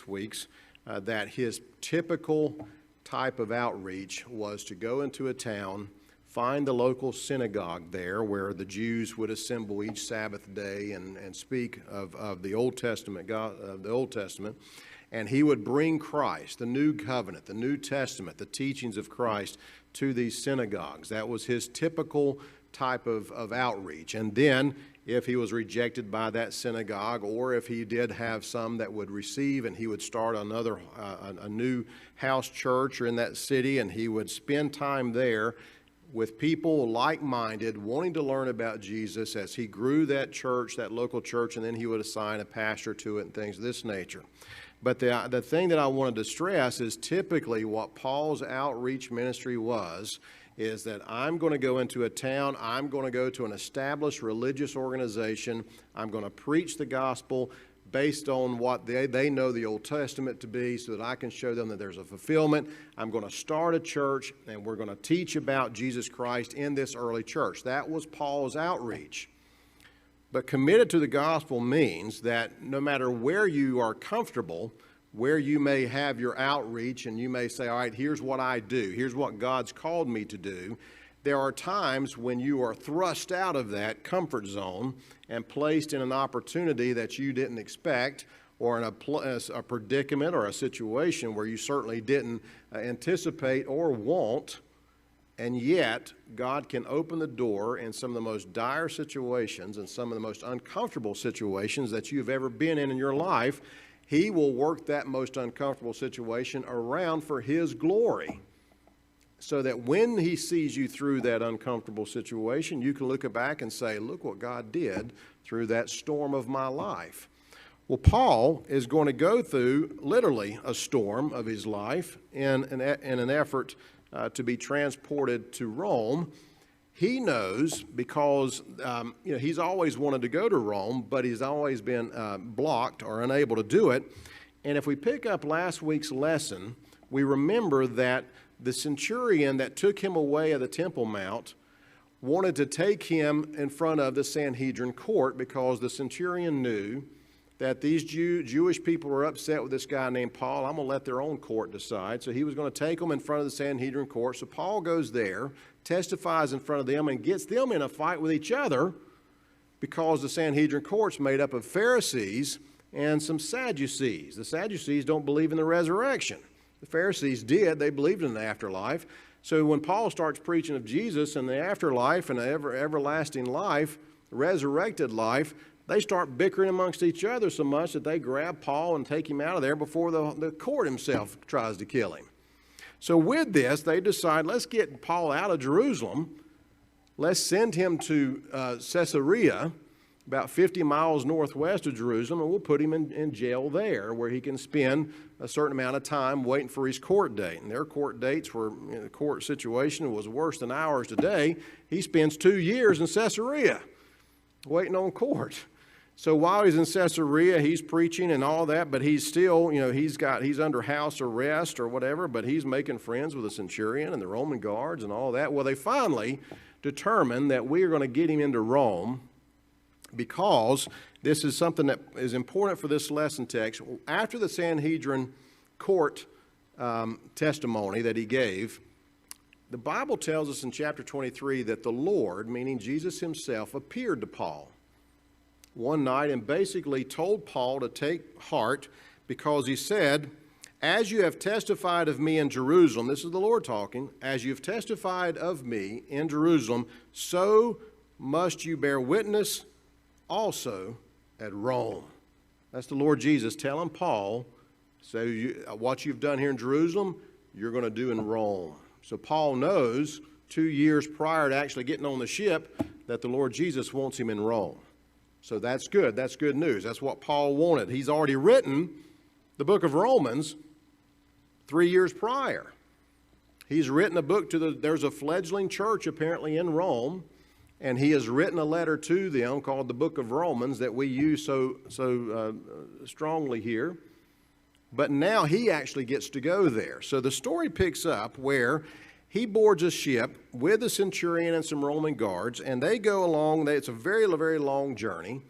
6 weeks, that his typical type of outreach was to go into a town, find the local synagogue there where the Jews would assemble each Sabbath day and speak of the Old Testament, and he would bring Christ, the new covenant, the New Testament, the teachings of Christ to these synagogues. That was his typical type of outreach. And then if he was rejected by that synagogue, or if he did have some that would receive, and he would start another a new house church or in that city, and he would spend time there with people like-minded, wanting to learn about Jesus as he grew that church, that local church, and then he would assign a pastor to it and things of this nature. But the thing that I wanted to stress is typically what Paul's outreach ministry was, is that I'm going to go into a town, I'm going to go to an established religious organization, I'm going to preach the gospel based on what they know the Old Testament to be, so that I can show them that there's a fulfillment. I'm going to start a church, and we're going to teach about Jesus Christ in this early church. That was Paul's outreach. But committed to the gospel means that no matter where you are comfortable, where you may have your outreach, and you may say, all right, here's what I do, here's what God's called me to do, there are times when you are thrust out of that comfort zone and placed in an opportunity that you didn't expect, or in a predicament or a situation where you certainly didn't anticipate or want, and yet God can open the door in some of the most dire situations and some of the most uncomfortable situations that you've ever been in your life. He will work that most uncomfortable situation around for His glory, so that when He sees you through that uncomfortable situation, you can look back and say, look what God did through that storm of my life. Well, Paul is going to go through literally a storm of his life in an effort to be transported to Rome. He knows, because he's always wanted to go to Rome, but he's always been blocked or unable to do it. And if we pick up last week's lesson, we remember that the centurion that took him away of the Temple Mount wanted to take him in front of the Sanhedrin court, because the centurion knew that these Jewish people were upset with this guy named Paul. I'm going to let their own court decide. So he was going to take them in front of the Sanhedrin court. So Paul goes there, testifies in front of them, and gets them in a fight with each other, because the Sanhedrin court's made up of Pharisees and some Sadducees. The Sadducees don't believe in the resurrection. The Pharisees did. They believed in the afterlife. So when Paul starts preaching of Jesus and the afterlife and the everlasting life, resurrected life, they start bickering amongst each other so much that they grab Paul and take him out of there before the court himself tries to kill him. So with this, they decide, let's get Paul out of Jerusalem. Let's send him to Caesarea, about 50 miles northwest of Jerusalem, and we'll put him in jail there, where he can spend a certain amount of time waiting for his court date. And their court dates were, the court situation was worse than ours today. He spends 2 years in Caesarea waiting on court. So while he's in Caesarea, he's preaching and all that, but he's still, he's under house arrest or whatever, but he's making friends with the centurion and the Roman guards and all that. Well, they finally determined that we are going to get him into Rome, because this is something that is important for this lesson text. After the Sanhedrin court testimony that he gave, the Bible tells us in chapter 23 that the Lord, meaning Jesus himself, appeared to Paul one night and basically told Paul to take heart, because he said, as you have testified of me in Jerusalem, this is the Lord talking, as you have testified of me in Jerusalem, so must you bear witness also at Rome. That's the Lord Jesus telling Paul, so what you've done here in Jerusalem, you're going to do in Rome. So Paul knows 2 years prior to actually getting on the ship that the Lord Jesus wants him in Rome. So that's good. That's good news. That's what Paul wanted. He's already written the book of Romans 3 years prior. He's written a book there's a fledgling church apparently in Rome, and he has written a letter to them called the book of Romans that we use so strongly here. But now he actually gets to go there. So the story picks up where he boards a ship with the centurion and some Roman guards, and they go along. It's a very, very long journey.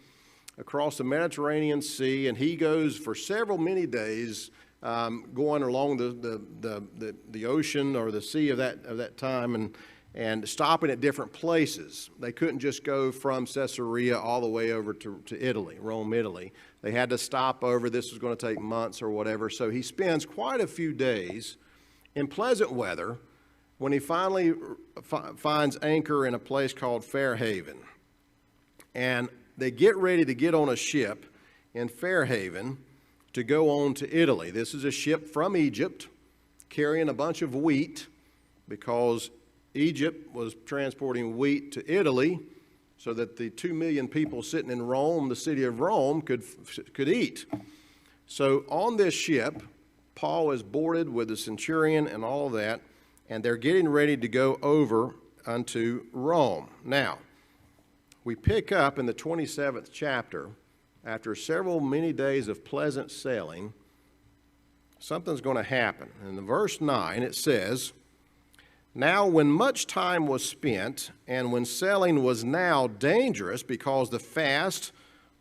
across the Mediterranean Sea, and he goes for many days going along the ocean or the sea of that time and stopping at different places. They couldn't just go from Caesarea all the way over to Italy, Rome, Italy. They had to stop over. This was going to take months or whatever. So he spends quite a few days in pleasant weather when he finally finds anchor in a place called Fairhaven. And they get ready to get on a ship in Fairhaven to go on to Italy. This is a ship from Egypt carrying a bunch of wheat because Egypt was transporting wheat to Italy so that the 2 million people sitting in Rome, the city of Rome, could eat. So on this ship, Paul is boarded with the centurion and all of that, and they're getting ready to go over unto Rome. Now, we pick up in the 27th chapter, after many days of pleasant sailing, something's going to happen. In the verse 9, it says, "Now when much time was spent, and when sailing was now dangerous, because the fast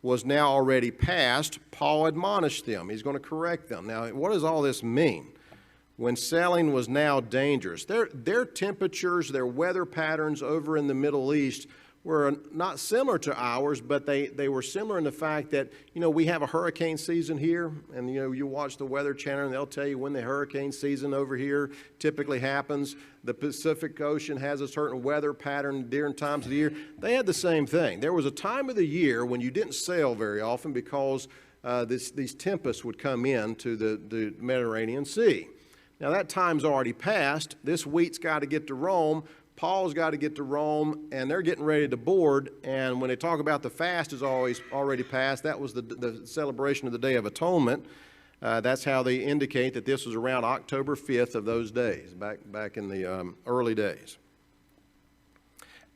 was now already past, Paul admonished them." He's going to correct them. Now, what does all this mean? When sailing was now dangerous. Their temperatures, their weather patterns over in the Middle East were not similar to ours, but they were similar in the fact that, we have a hurricane season here, and, you watch the Weather Channel, and they'll tell you when the hurricane season over here typically happens. The Pacific Ocean has a certain weather pattern during times of the year. They had the same thing. There was a time of the year when you didn't sail very often because these tempests would come into the Mediterranean Sea. Now, that time's already passed. This wheat's got to get to Rome. Paul's got to get to Rome, and they're getting ready to board. And when they talk about the fast is already passed, that was the celebration of the Day of Atonement. That's how they indicate that this was around October 5th of those days, back in the early days.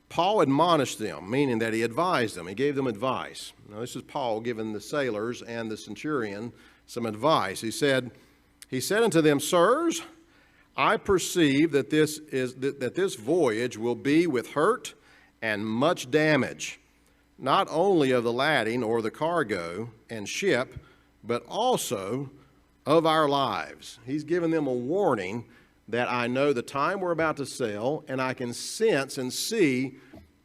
Paul admonished them, meaning that he advised them. He gave them advice. Now, this is Paul giving the sailors and the centurion some advice. He said unto them, "Sirs, I perceive that this voyage will be with hurt and much damage, not only of the lading or the cargo and ship, but also of our lives." He's given them a warning that I know the time we're about to sail, and I can sense and see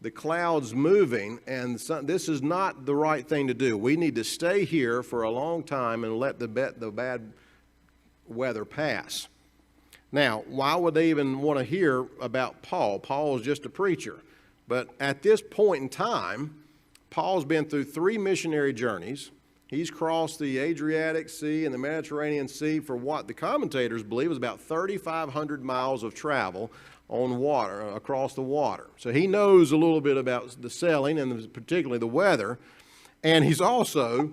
the clouds moving, and this is not the right thing to do. We need to stay here for a long time and let the bad weather pass. Now, why would they even want to hear about Paul? Paul is just a preacher. But at this point in time, Paul's been through 3 missionary journeys. He's crossed the Adriatic Sea and the Mediterranean Sea for what the commentators believe is about 3,500 miles of travel on water, across the water. So he knows a little bit about the sailing and particularly the weather. And he's also,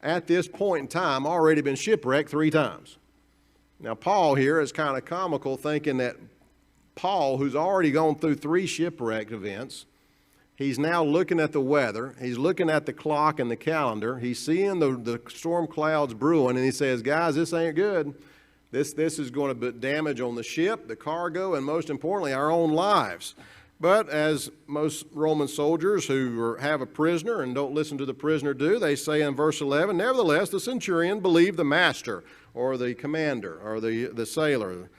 at this point in time, already been shipwrecked 3 times. Now, Paul here is kind of comical, thinking that Paul, who's already gone through 3 shipwreck events, he's now looking at the weather, he's looking at the clock and the calendar, he's seeing the storm clouds brewing, and he says, "Guys, this ain't good. This is going to put damage on the ship, the cargo, and most importantly, our own lives." But as most Roman soldiers who have a prisoner and don't listen to the prisoner do, they say in verse 11, "Nevertheless, the centurion believed the master," or the commander, or the sailor,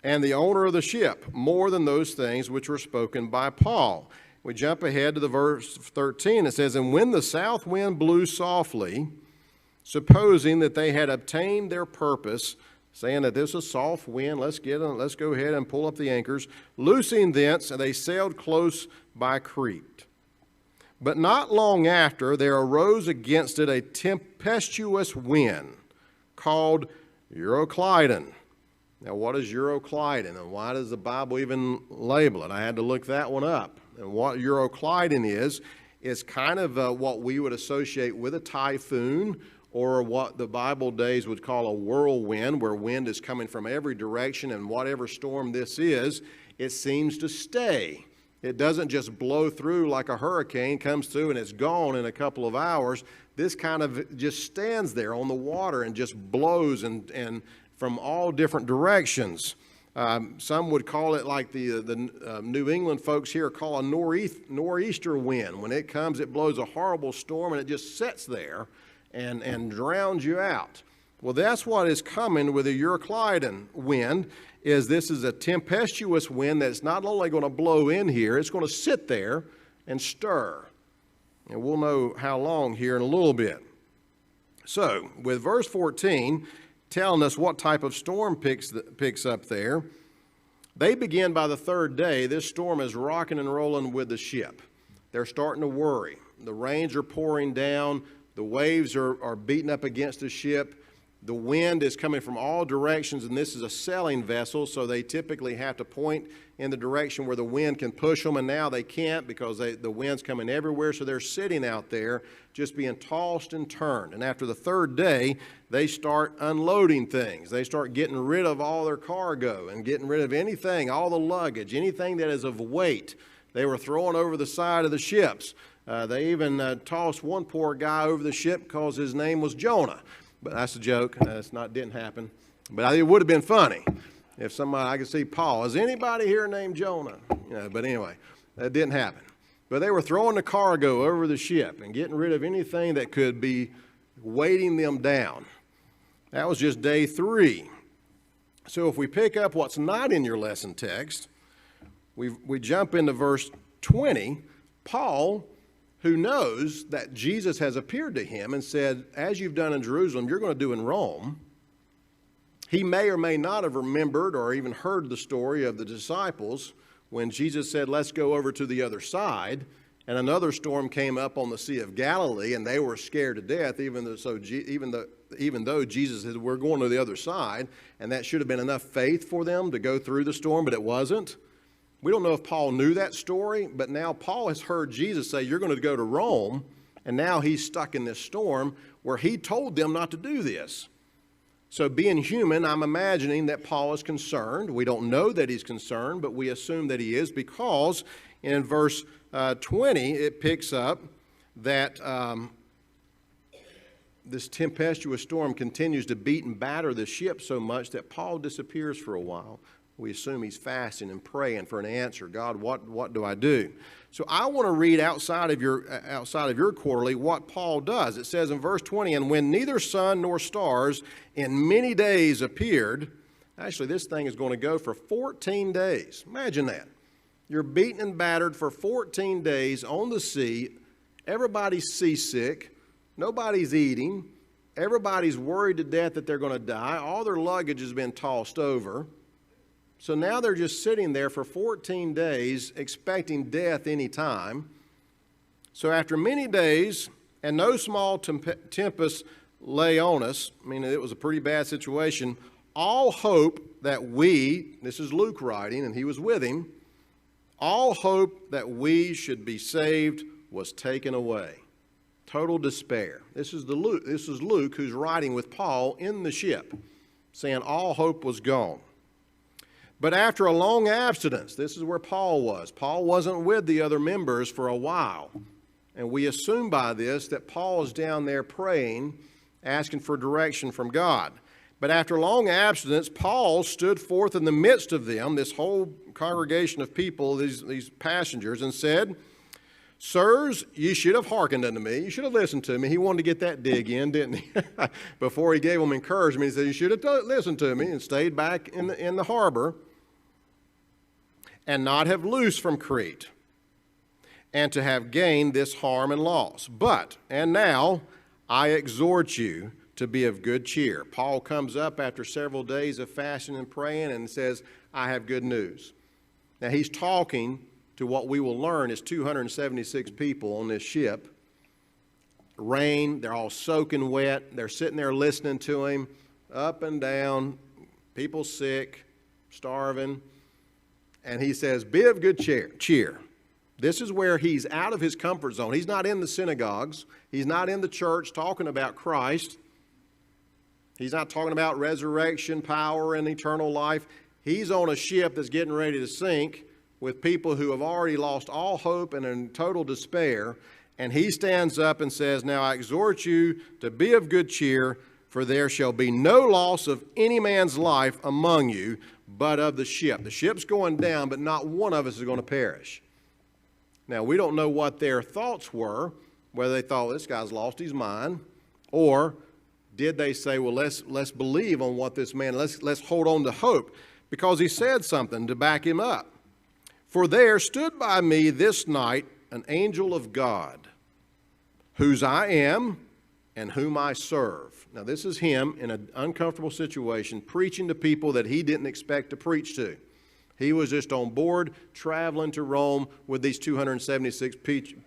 "and the owner of the ship, more than those things which were spoken by Paul." We jump ahead to the verse 13. It says, "And when the south wind blew softly, supposing that they had obtained their purpose," saying that this is a soft wind, let's go ahead and pull up the anchors, "loosing thence, and they sailed close by Crete. But not long after, there arose against it a tempestuous wind, called Euroclydon." Now, what is Euroclydon, and why does the Bible even label it? I had to look that one up. And what Euroclydon is kind of what we would associate with a typhoon, or what the Bible days would call a whirlwind, where wind is coming from every direction, and whatever storm this is, it seems to stay. It doesn't just blow through like a hurricane, comes through and it's gone in a couple of hours. This kind of just stands there on the water and just blows and from all different directions. Some would call it like the New England folks here call a nor'easter wind. When it comes, it blows a horrible storm and it just sits there and drowns you out. Well, that's what is coming with the Euroclydon wind. This is a tempestuous wind that's not only going to blow in here, it's going to sit there and stir. And we'll know how long here in a little bit. So, with verse 14 telling us what type of storm picks up there, they begin by the third day. This storm is rocking and rolling with the ship. They're starting to worry. The rains are pouring down. The waves are beating up against the ship. The wind is coming from all directions, and this is a sailing vessel, so they typically have to point in the direction where the wind can push them, and now they can't because the wind's coming everywhere, so they're sitting out there just being tossed and turned. And after the third day, they start unloading things. They start getting rid of all their cargo and getting rid of anything, all the luggage, anything that is of weight. They were throwing over the side of the ships. They even tossed one poor guy over the ship because his name was Jonah. But that's a joke. Didn't happen. But it would have been funny if somebody, I could see Paul. Is anybody here named Jonah? But anyway, that didn't happen. But they were throwing the cargo over the ship and getting rid of anything that could be weighting them down. That was just day 3. So if we pick up what's not in your lesson text, we jump into verse 20. Paul, who knows that Jesus has appeared to him and said, as you've done in Jerusalem, you're going to do in Rome. He may or may not have remembered or even heard the story of the disciples when Jesus said, let's go over to the other side. And another storm came up on the Sea of Galilee, and they were scared to death, even though Jesus said, we're going to the other side. And that should have been enough faith for them to go through the storm, but it wasn't. We don't know if Paul knew that story, but now Paul has heard Jesus say, you're going to go to Rome, and now he's stuck in this storm where he told them not to do this. So being human, I'm imagining that Paul is concerned. We don't know that he's concerned, but we assume that he is because in verse 20, it picks up that this tempestuous storm continues to beat and batter the ship so much that Paul disappears for a while. We assume he's fasting and praying for an answer. God, what do I do? So I want to read outside of your quarterly what Paul does. It says in verse 20, and when neither sun nor stars in many days appeared, actually this thing is going to go for 14 days. Imagine that. You're beaten and battered for 14 days on the sea. Everybody's seasick. Nobody's eating. Everybody's worried to death that they're going to die. All their luggage has been tossed over. So now they're just sitting there for 14 days expecting death any time. So after many days and no small tempest lay on us, I mean, it was a pretty bad situation, all hope that this is Luke writing, and he was with him, all hope that we should be saved was taken away. Total despair. This is Luke who's writing with Paul in the ship, saying all hope was gone. But after a long abstinence, this is where Paul was. Paul wasn't with the other members for a while. And we assume by this that Paul is down there praying, asking for direction from God. But after long abstinence, Paul stood forth in the midst of them, this whole congregation of people, these passengers, and said, Sirs, ye should have hearkened unto me. You should have listened to me. He wanted to get that dig in, didn't he? Before he gave them encouragement, he said, you should have listened to me and stayed back in the harbor and not have loosed from Crete and to have gained this harm and loss. And now I exhort you to be of good cheer. Paul comes up after several days of fasting and praying and says, I have good news. Now he's talking to what we will learn is 276 people on this ship. Rain, they're all soaking wet. They're sitting there listening to him, up and down, people sick, starving. And he says, be of good cheer. This is where he's out of his comfort zone. He's not in the synagogues. He's not in the church talking about Christ. He's not talking about resurrection, power, and eternal life. He's on a ship that's getting ready to sink with people who have already lost all hope and are in total despair. And he stands up and says, now I exhort you to be of good cheer, for there shall be no loss of any man's life among you, but of the ship. The ship's going down, but not one of us is going to perish. Now, we don't know what their thoughts were, whether they thought, this guy's lost his mind, or did they say, well, let's believe on what this man, let's hold on to hope, because he said something to back him up. For there stood by me this night an angel of God, whose I am and whom I serve. Now, this is him in an uncomfortable situation, preaching to people that he didn't expect to preach to. He was just on board, traveling to Rome with these 276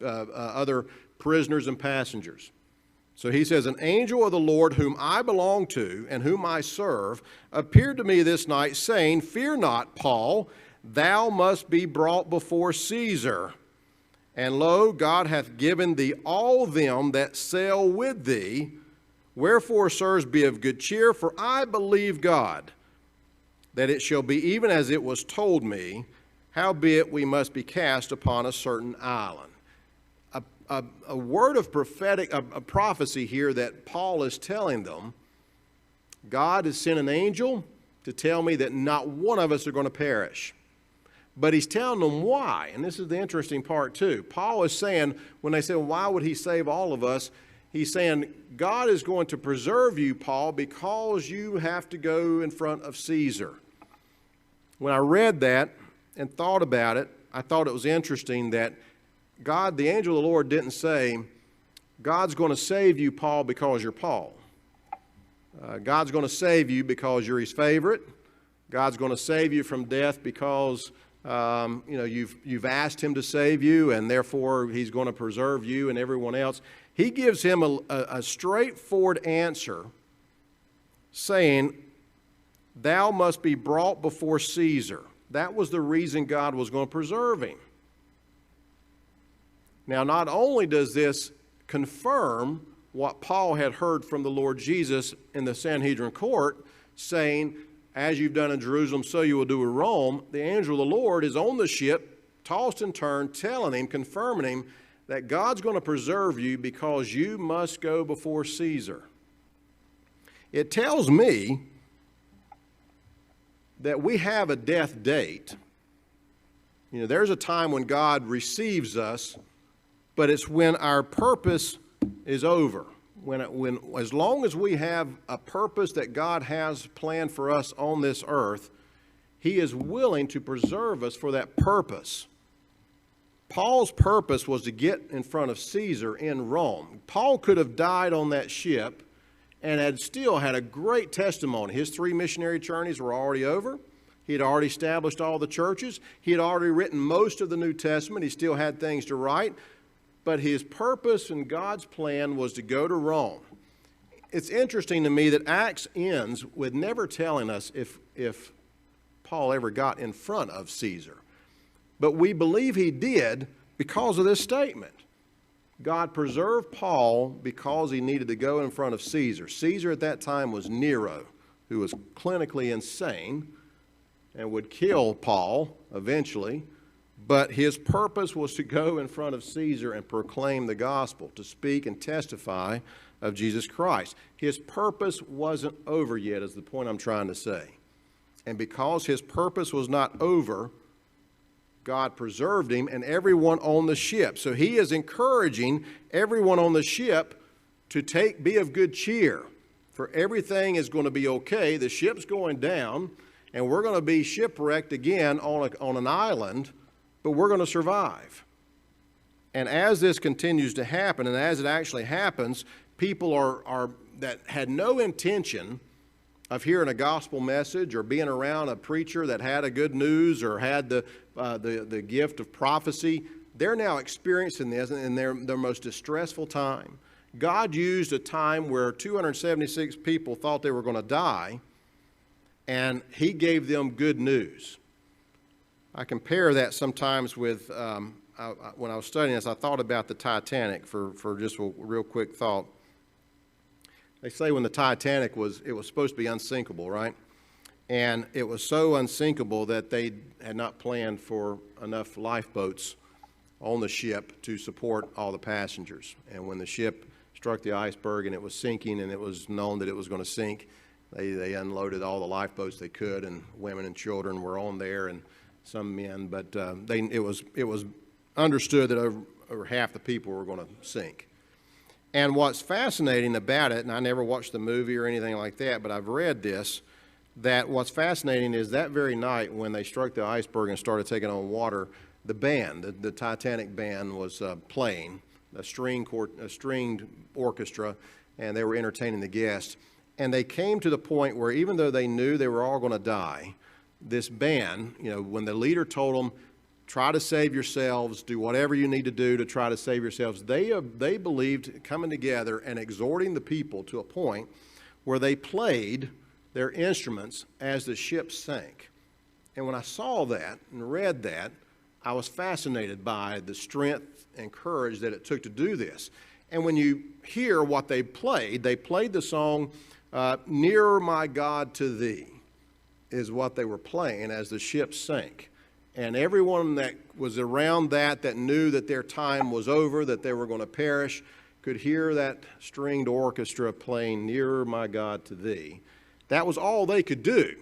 other prisoners and passengers. So he says, an angel of the Lord whom I belong to and whom I serve appeared to me this night, saying, fear not, Paul, thou must be brought before Caesar. And lo, God hath given thee all them that sail with thee. Wherefore, sirs, be of good cheer, for I believe God, that it shall be even as it was told me, howbeit we must be cast upon a certain island. A word of prophetic, a prophecy here that Paul is telling them. God has sent an angel to tell me that not one of us are going to perish. But he's telling them why, and this is the interesting part too. Paul is saying, when they say, well, why would he save all of us? He's saying, God is going to preserve you, Paul, because you have to go in front of Caesar. When I read that and thought about it, I thought it was interesting that God, the angel of the Lord, didn't say, God's going to save you, Paul, because you're Paul. God's going to save you because you're his favorite. God's going to save you from death because you've asked him to save you, and therefore he's going to preserve you and everyone else. He gives him a straightforward answer, saying, thou must be brought before Caesar. That was the reason God was going to preserve him. Now, not only does this confirm what Paul had heard from the Lord Jesus in the Sanhedrin court, saying, as you've done in Jerusalem, so you will do in Rome, the angel of the Lord is on the ship, tossed and turned, telling him, confirming him, that God's going to preserve you because you must go before Caesar. It tells me that we have a death date. There's a time when God receives us, but it's when our purpose is over. As long as we have a purpose that God has planned for us on this earth, he is willing to preserve us for that purpose. Paul's purpose was to get in front of Caesar in Rome. Paul could have died on that ship and had still had a great testimony. His 3 missionary journeys were already over. He had already established all the churches. He had already written most of the New Testament. He still had things to write. But his purpose and God's plan was to go to Rome. It's interesting to me that Acts ends with never telling us if Paul ever got in front of Caesar. But we believe he did because of this statement. God preserved Paul because he needed to go in front of Caesar. Caesar at that time was Nero, who was clinically insane and would kill Paul eventually. But his purpose was to go in front of Caesar and proclaim the gospel, to speak and testify of Jesus Christ. His purpose wasn't over yet, is the point I'm trying to say. And because his purpose was not over, God preserved him and everyone on the ship. So he is encouraging everyone on the ship to be of good cheer, for everything is going to be okay. The ship's going down, and we're going to be shipwrecked again on an island, but we're going to survive. And as this continues to happen, and as it actually happens, people that had no intention of hearing a gospel message or being around a preacher that had a good news or had the gift of prophecy, they're now experiencing this in their most distressful time. God used a time where 276 people thought they were going to die, and he gave them good news. I compare that sometimes with, when I was studying this, I thought about the Titanic for just a real quick thought. They say when the Titanic it was supposed to be unsinkable, right? And it was so unsinkable that they had not planned for enough lifeboats on the ship to support all the passengers. And when the ship struck the iceberg and it was sinking and it was known that it was going to sink, They unloaded all the lifeboats they could, and women and children were on there, and some men. But it was understood that over half the people were going to sink. And what's fascinating about it, and I never watched the movie or anything like that, but I've read this, that what's fascinating is that very night when they struck the iceberg and started taking on water, the band, the Titanic band, was playing, a stringed orchestra, and they were entertaining the guests. And they came to the point where even though they knew they were all going to die, this band, when the leader told them, try to save yourselves, do whatever you need to do to try to save yourselves, they believed coming together and exhorting the people to a point where they played their instruments as the ship sank. And when I saw that and read that, I was fascinated by the strength and courage that it took to do this. And when you hear what they played the song, Nearer My God to Thee, is what they were playing as the ship sank. And everyone that was around that knew that their time was over, that they were going to perish, could hear that stringed orchestra playing Nearer My God to Thee. That was all they could do.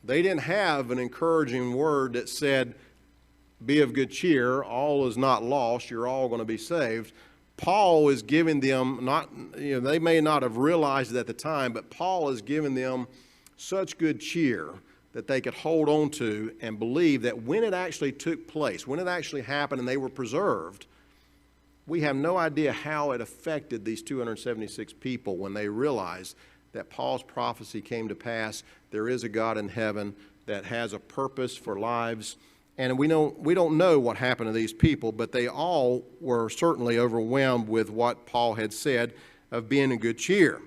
They didn't have an encouraging word that said, be of good cheer, all is not lost, you're all going to be saved. Paul is giving them, they may not have realized it at the time, but Paul is giving them such good cheer that they could hold on to and believe that when it actually took place, when it actually happened and they were preserved, we have no idea how it affected these 276 people when they realized that Paul's prophecy came to pass. There is a God in heaven that has a purpose for lives. And we don't know what happened to these people, but they all were certainly overwhelmed with what Paul had said of being in good cheer.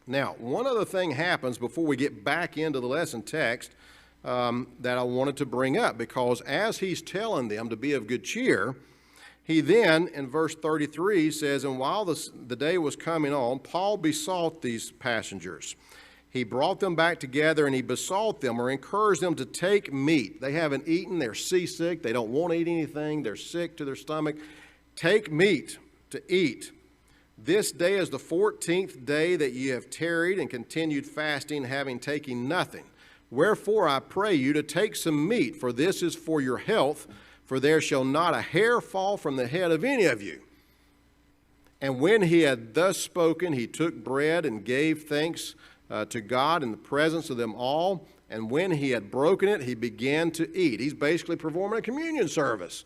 Now, one other thing happens before we get back into the lesson text that I wanted to bring up, because as he's telling them to be of good cheer, he then, in verse 33, says, and while the day was coming on, Paul besought these passengers. He brought them back together and he besought them or encouraged them to take meat. They haven't eaten, they're seasick, they don't want to eat anything, they're sick to their stomach. Take meat to eat. This day is the 14th day that ye have tarried and continued fasting, having taken nothing. Wherefore I pray you to take some meat, for this is for your health, for there shall not a hair fall from the head of any of you. And when he had thus spoken, he took bread and gave thanks to God in the presence of them all. And when he had broken it, he began to eat. He's basically performing a communion service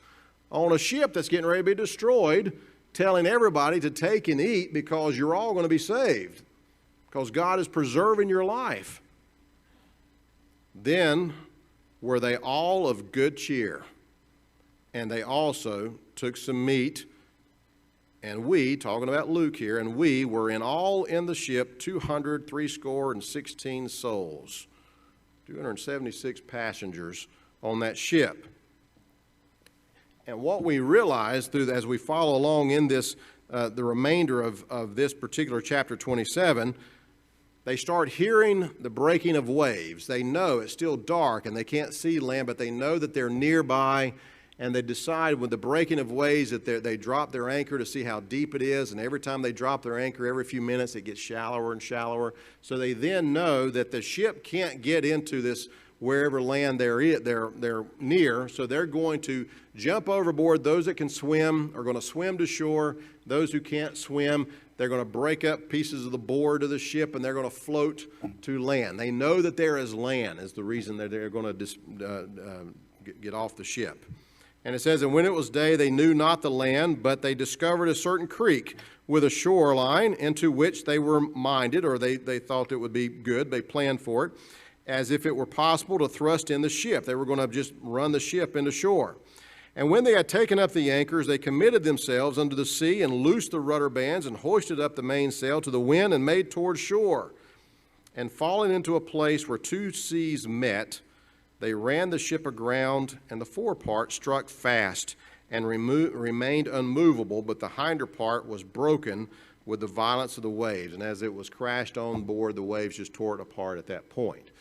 on a ship that's getting ready to be destroyed, telling everybody to take and eat because you're all going to be saved, because God is preserving your life. Then were they all of good cheer, and they also took some meat. And we, talking about Luke here, and we were in all in the ship 216 souls, 276 passengers on that ship. And what we realize as we follow along in this, the remainder of this particular chapter 27, they start hearing the breaking of waves. They know it's still dark and they can't see land, but they know that they're nearby. And they decide with the breaking of waves that they drop their anchor to see how deep it is. And every time they drop their anchor, every few minutes, it gets shallower and shallower. So they then know that the ship can't get into this wherever land they're near. So they're going to jump overboard. Those that can swim are going to swim to shore. Those who can't swim, they're going to break up pieces of the board of the ship and they're going to float to land. They know that there is land is the reason that they're going to get off the ship. And it says, and when it was day, they knew not the land, but they discovered a certain creek with a shoreline into which they were minded, or they thought it would be good. They planned for it, as if it were possible to thrust in the ship. They were going to just run the ship into shore. And when they had taken up the anchors, they committed themselves unto the sea and loosed the rudder bands and hoisted up the mainsail to the wind and made toward shore. And falling into a place where two seas met, they ran the ship aground, and the forepart struck fast and remained unmovable, but the hinder part was broken with the violence of the waves. And as it was crashed on board, the waves just tore it apart at that point.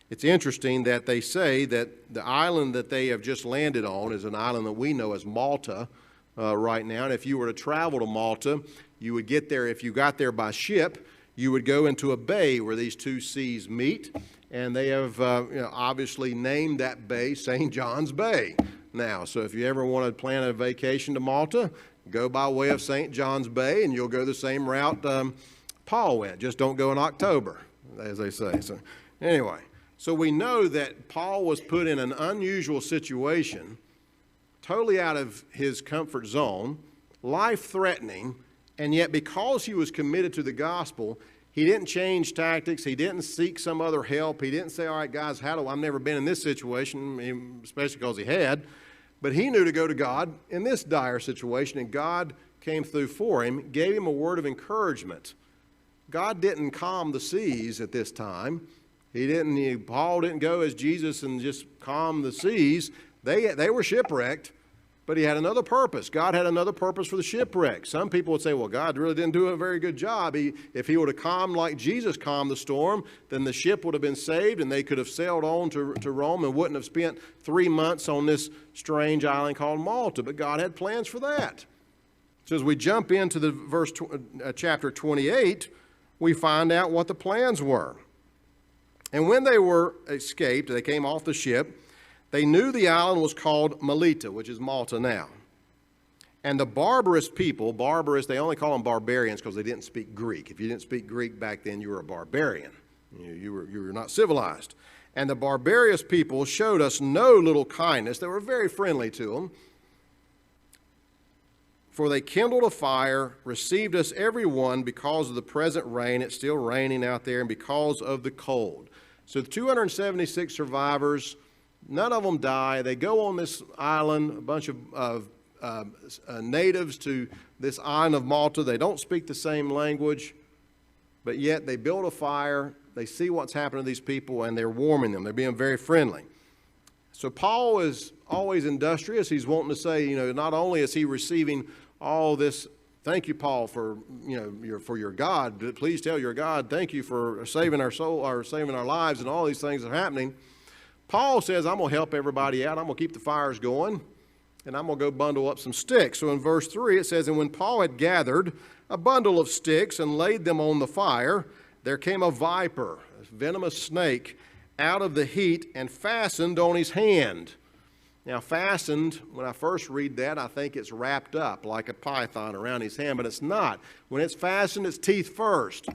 It's interesting that they say that the island that they have just landed on is an island that we know as Malta right now. And if you were to travel to Malta, you would get there, if you got there by ship, you would go into a bay where these two seas meet, and they have obviously named that bay St. John's Bay now. So if you ever want to plan a vacation to Malta, go by way of St. John's Bay, and you'll go the same route Paul went. Just don't go in October, as they say. So anyway, so we know that Paul was put in an unusual situation, totally out of his comfort zone, life-threatening, and yet because he was committed to the gospel, he didn't change tactics. He didn't seek some other help. He didn't say, all right, guys, I've never been in this situation, especially because he had. But he knew to go to God in this dire situation, and God came through for him, gave him a word of encouragement. God didn't calm the seas at this time. Paul didn't go as Jesus and just calm the seas. They were shipwrecked, but he had another purpose. God had another purpose for the shipwreck. Some people would say, well, God really didn't do a very good job. If he would have calmed like Jesus calmed the storm, then the ship would have been saved and they could have sailed on to Rome and wouldn't have spent 3 months on this strange island called Malta. But God had plans for that. So as we jump into the chapter 28, we find out what the plans were. And when they were escaped, they came off the ship, they knew the island was called Melita, which is Malta now. And the barbarous people, they only call them barbarians because they didn't speak Greek. If you didn't speak Greek back then, you were a barbarian. You were not civilized. And the barbarous people showed us no little kindness. They were very friendly to them. For they kindled a fire, received us every one because of the present rain. It's still raining out there, and because of the cold. So the 276 survivors, none of them die. They go on this island, a bunch of natives to this island of Malta. They don't speak the same language, but yet they build a fire. They see what's happening to these people, and they're warming them. They're being very friendly. So Paul is always industrious. He's wanting to say, not only is he receiving all this, thank you, Paul, for your God. But please tell your God, thank you for saving our soul, or saving our lives, and all these things that are happening. Paul says, I'm going to help everybody out. I'm going to keep the fires going, and I'm going to go bundle up some sticks. So in verse 3, it says, and when Paul had gathered a bundle of sticks and laid them on the fire, there came a viper, a venomous snake, out of the heat and fastened on his hand. Now, fastened, when I first read that, I think it's wrapped up like a python around his hand, but it's not. When it's fastened, it's teeth first.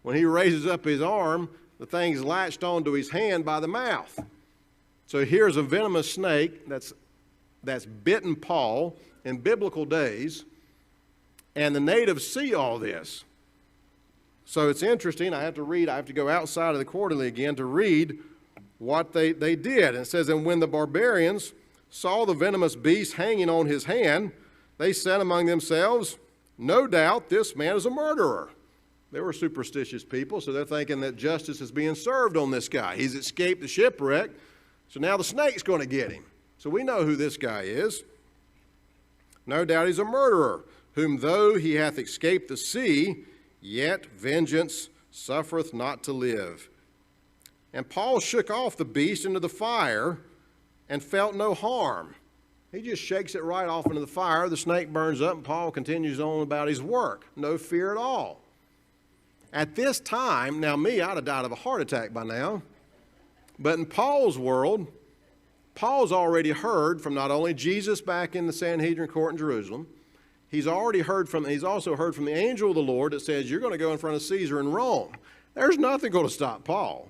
When he raises up his arm, the thing's latched onto his hand by the mouth. So here's a venomous snake that's bitten Paul in biblical days, and the natives see all this. So it's interesting. I have to go outside of the quarterly again to read what they did. And it says, and when the barbarians saw the venomous beast hanging on his hand, they said among themselves, no doubt this man is a murderer. They were superstitious people, so they're thinking that justice is being served on this guy. He's escaped the shipwreck, so now the snake's going to get him. So we know who this guy is. No doubt he's a murderer, whom though he hath escaped the sea, yet vengeance suffereth not to live. And Paul shook off the beast into the fire and felt no harm. He just shakes it right off into the fire. The snake burns up, and Paul continues on about his work. No fear at all. At this time, now me, I'd have died of a heart attack by now. But in Paul's world, Paul's already heard from not only Jesus back in the Sanhedrin court in Jerusalem, he's also heard from the angel of the Lord that says, you're going to go in front of Caesar in Rome. There's nothing going to stop Paul.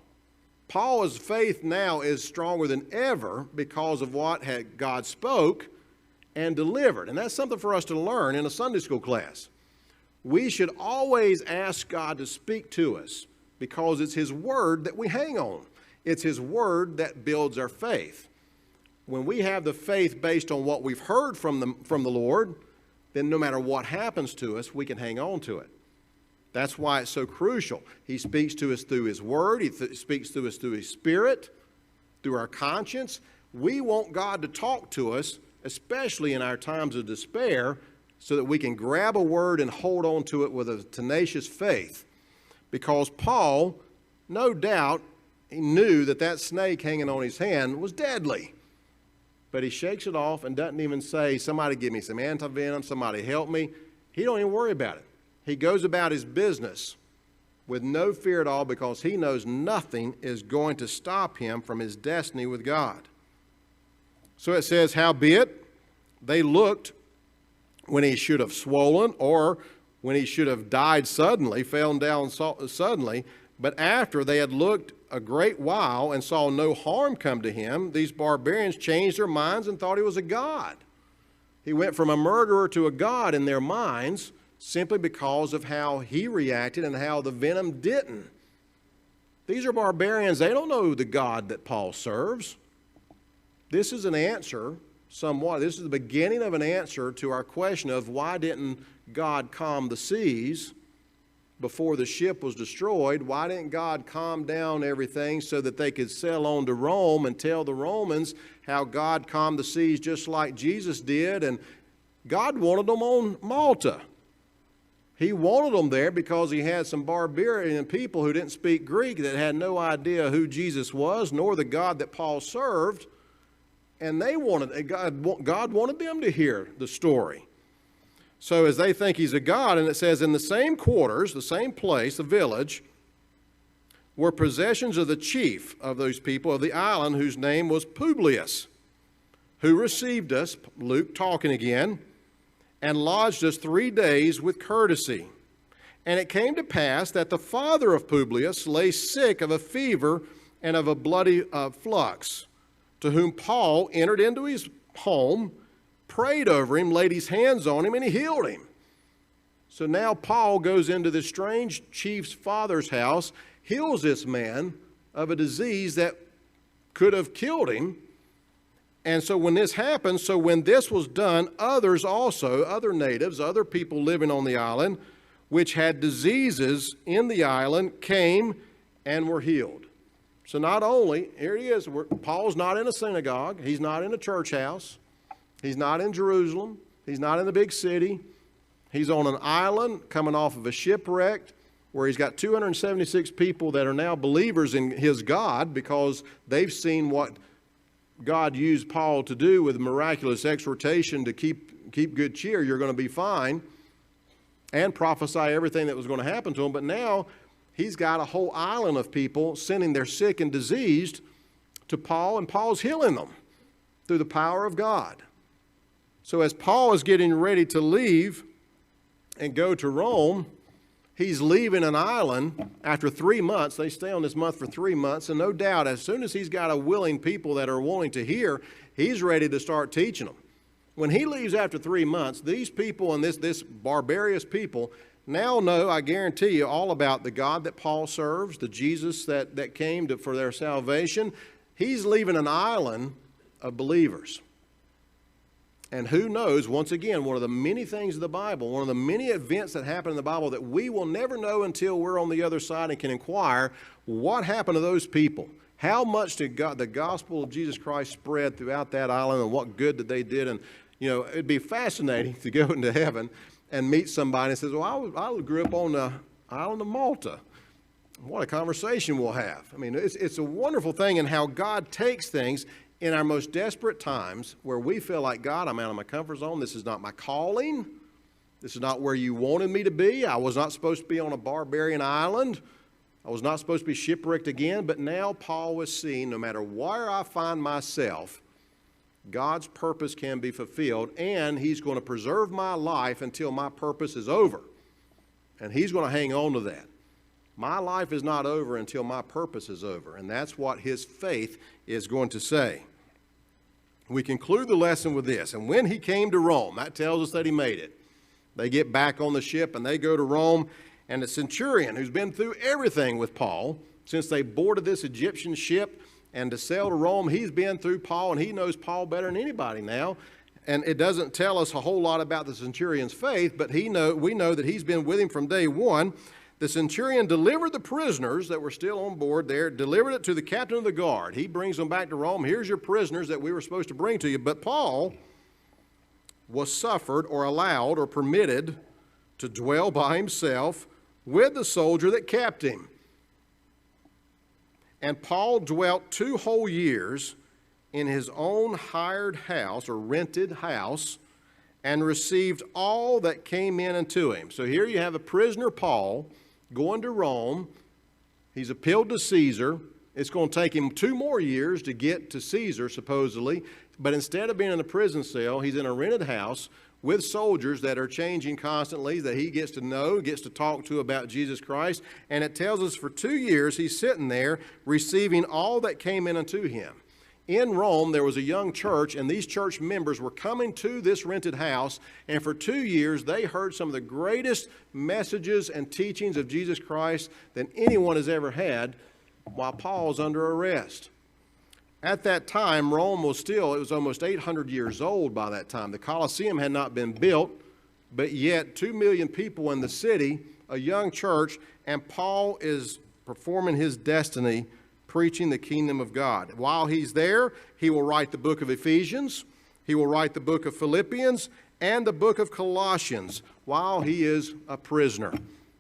Paul's faith now is stronger than ever because of what God spoke and delivered. And that's something for us to learn in a Sunday school class. We should always ask God to speak to us because it's His Word that we hang on. It's His Word that builds our faith. When we have the faith based on what we've heard from the Lord, then no matter what happens to us, we can hang on to it. That's why it's so crucial. He speaks to us through His Word. He speaks to us through His Spirit, through our conscience. We want God to talk to us, especially in our times of despair, so that we can grab a word and hold on to it with a tenacious faith. Because Paul, no doubt, he knew that snake hanging on his hand was deadly. But he shakes it off and doesn't even say, somebody give me some antivenom, somebody help me. He don't even worry about it. He goes about his business. with no fear at all, because he knows nothing is going to stop him from his destiny with God. So it says, howbeit, they looked when he should have swollen, or when he should have died suddenly, fell down suddenly. But after they had looked a great while and saw no harm come to him, these barbarians changed their minds and thought he was a god. He went from a murderer to a god in their minds, simply because of how he reacted and how the venom didn't. These are barbarians. They don't know the God that Paul serves. This is an answer, somewhat. This is the beginning of an answer to our question of why didn't God calm the seas before the ship was destroyed? Why didn't God calm down everything so that they could sail on to Rome and tell the Romans how God calmed the seas just like Jesus did? And God wanted them on Malta. He wanted them there because he had some barbarian people who didn't speak Greek, that had no idea who Jesus was, nor the God that Paul served. And they wanted, God wanted them to hear the story. So as they think he's a god, and it says, in the same quarters, the same place, the village, were possessions of the chief of those people of the island, whose name was Publius, who received us, Luke talking again, and lodged us 3 days with courtesy. And it came to pass that the father of Publius lay sick of a fever and of a bloody flux, to whom Paul entered into his home, prayed over him, laid his hands on him, and he healed him. So now Paul goes into this strange chief's father's house, heals this man of a disease that could have killed him. And so when this happened, so when this was done, others also, other natives, other people living on the island, which had diseases in the island, came and were healed. So not only, here he is, Paul's not in a synagogue, he's not in a church house, he's not in Jerusalem, he's not in the big city, he's on an island coming off of a shipwreck where he's got 276 people that are now believers in his God because they've seen what God used Paul to do with miraculous exhortation to keep good cheer, you're going to be fine, and prophesy everything that was going to happen to him. But now he's got a whole island of people sending their sick and diseased to Paul, and Paul's healing them through the power of God. So as Paul is getting ready to leave and go to Rome, he's leaving an island after 3 months. They stay on this month for 3 months, and no doubt as soon as he's got a willing people that are wanting to hear, he's ready to start teaching them. When he leaves after 3 months, these people and this barbarous people now know, I guarantee you, all about the God that Paul serves, the Jesus that came for their salvation. He's leaving an island of believers. And who knows, once again, one of the many things of the Bible, one of the many events that happen in the Bible that we will never know until we're on the other side and can inquire, what happened to those people? How much did the gospel of Jesus Christ spread throughout that island, and what good did they did? And, you know, it'd be fascinating to go into heaven and meet somebody and says, well, I grew up on the island of Malta. What a conversation we'll have. I mean, it's a wonderful thing in how God takes things in our most desperate times where we feel like, God, I'm out of my comfort zone. This is not my calling. This is not where you wanted me to be. I was not supposed to be on a barbarian island. I was not supposed to be shipwrecked again. But now Paul was seeing, no matter where I find myself, God's purpose can be fulfilled, and he's going to preserve my life until my purpose is over. And he's going to hang on to that. My life is not over until my purpose is over. And that's what his faith is going to say. We conclude the lesson with this. And when he came to Rome, that tells us that he made it. They get back on the ship and they go to Rome. And the centurion, who's been through everything with Paul, since they boarded this Egyptian ship and to sail to Rome, he's been through Paul, and he knows Paul better than anybody now. And it doesn't tell us a whole lot about the centurion's faith, but we know that he's been with him from day one. The centurion delivered the prisoners that were still on board there, delivered it to the captain of the guard. He brings them back to Rome. Here's your prisoners that we were supposed to bring to you. But Paul was suffered or allowed or permitted to dwell by himself with the soldier that kept him. And Paul dwelt 2 whole years in his own hired house or rented house, and received all that came in unto him. So here you have a prisoner, Paul, going to Rome. He's appealed to Caesar. It's going to take him 2 more years to get to Caesar, supposedly. But instead of being in a prison cell, he's in a rented house with soldiers that are changing constantly, that he gets to know, gets to talk to about Jesus Christ. And it tells us for 2 years he's sitting there receiving all that came in unto him. In Rome, there was a young church, and these church members were coming to this rented house, and for 2 years they heard some of the greatest messages and teachings of Jesus Christ than anyone has ever had while Paul's under arrest. At that time, Rome was it was almost 800 years old by that time. The Colosseum had not been built, but yet 2 million people in the city, a young church, and Paul is performing his destiny, preaching the kingdom of God. While he's there, he will write the book of Ephesians, he will write the book of Philippians, and the book of Colossians while he is a prisoner.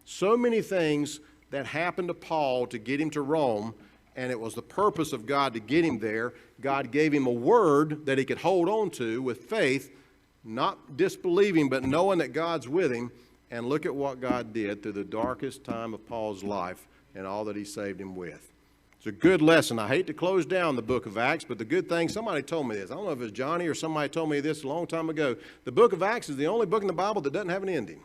So many things that happened to Paul to get him to Rome, and it was the purpose of God to get him there. God gave him a word that he could hold on to with faith, not disbelieving, but knowing that God's with him. And look at what God did through the darkest time of Paul's life and all that he saved him with. It's a good lesson. I hate to close down the book of Acts, but the good thing, somebody told me this. I don't know if it was Johnny or somebody told me this a long time ago. The book of Acts is the only book in the Bible that doesn't have an ending.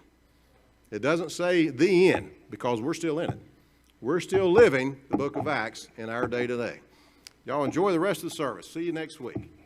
It doesn't say the end, because we're still in it. We're still living the book of Acts in our day today. Y'all enjoy the rest of the service. See you next week.